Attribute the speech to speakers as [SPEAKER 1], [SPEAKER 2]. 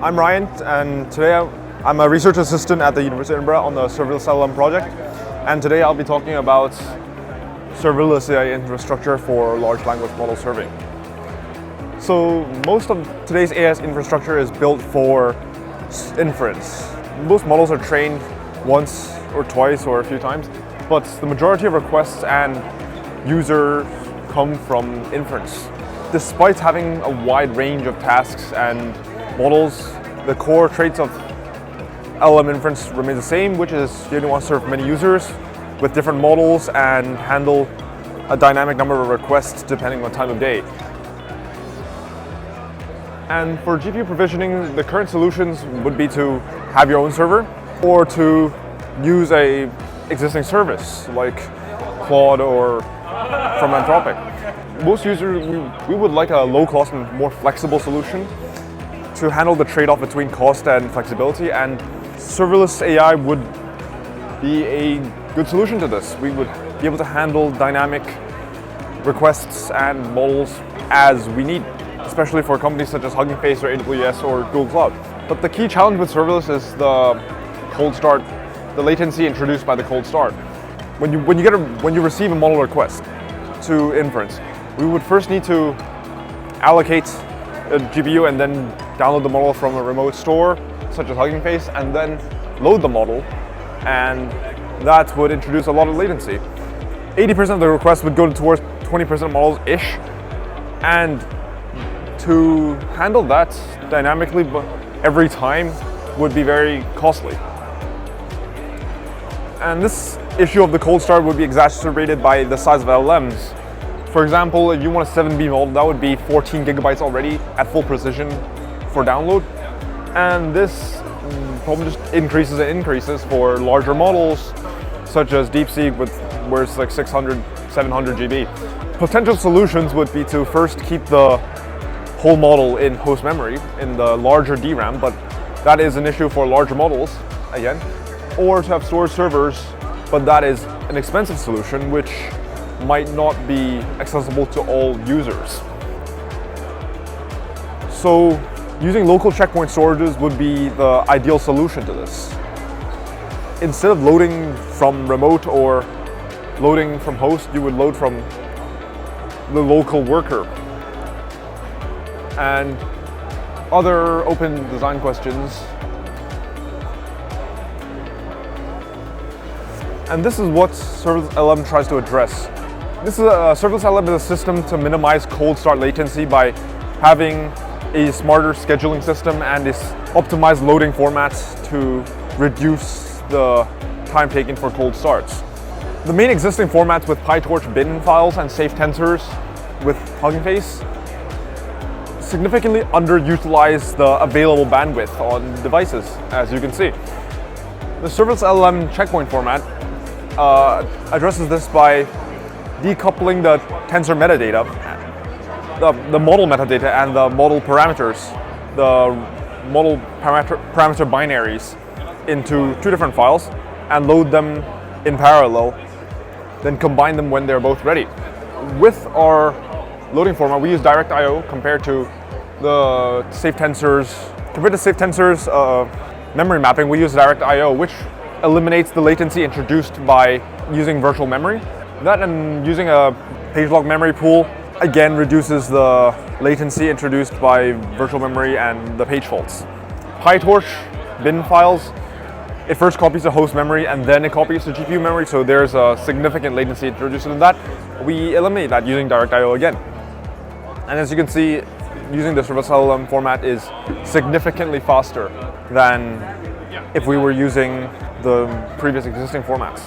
[SPEAKER 1] I'm Ryan, and today I'm a research assistant at the University of Edinburgh on the Serverless LLM project. And today I'll be talking about serverless AI infrastructure for large language model serving. So most of today's AI infrastructure is built for inference. Most models are trained once or twice or a few times, but the majority of requests and users come from inference. Despite having a wide range of tasks and models, the core traits of LLM inference remain the same, which is you only want to serve many users with different models and handle a dynamic number of requests depending on time of day. And for GPU provisioning, the current solutions would be to have your own server or to use a existing service like Claude or from Anthropic. Most users, we would like a low-cost and more flexible solution to handle the trade-off between cost and flexibility, and serverless AI would be a good solution to this. We would be able to handle dynamic requests and models as we need, especially for companies such as Hugging Face or AWS or Google Cloud. But the key challenge with serverless is the cold start, the latency introduced by the cold start. When you receive a model request to inference, we would first need to allocate a GPU and then download the model from a remote store, such as Hugging Face, and then load the model, and that would introduce a lot of latency. 80% of the requests would go towards 20% of models-ish, and to handle that dynamically every time would be very costly. And this issue of the cold start would be exacerbated by the size of LLMs. For example, if you want a 7B model, that would be 14 gigabytes already at full precision for download. And this probably just increases and increases for larger models, such as DeepSeek, where it's like 600, 700 GB. Potential solutions would be to first keep the whole model in host memory, in the larger DRAM, but that is an issue for larger models, again. Or to have storage servers, but that is an expensive solution, which might not be accessible to all users. So using local checkpoint storages would be the ideal solution to this. Instead of loading from remote or loading from host, you would load from the local worker. And other open design questions. And this is what Serverless LLM tries to address. Serverless LLM is a system to minimize cold start latency by having a smarter scheduling system and is optimized loading formats to reduce the time taken for cold starts. The main existing formats with PyTorch bin files and safe tensors with Hugging Face significantly underutilize the available bandwidth on devices, as you can see. The Serverless LLM checkpoint format addresses this by decoupling the tensor metadata, the model metadata and the model parameters, the model parameter binaries into two different files and load them in parallel, then combine them when they're both ready. With our loading format, we use direct I/O compared to the safe tensors. Compared to safe tensors memory mapping, we use direct I/O, which eliminates the latency introduced by using virtual memory. That and using a page log memory pool again reduces the latency introduced by virtual memory and the page faults. PyTorch bin files, it first copies the host memory and then it copies the GPU memory, so there's a significant latency introduced into that. We eliminate that using direct I/O again. And as you can see, using the Serverless LLM format is significantly faster than if we were using the previous existing formats.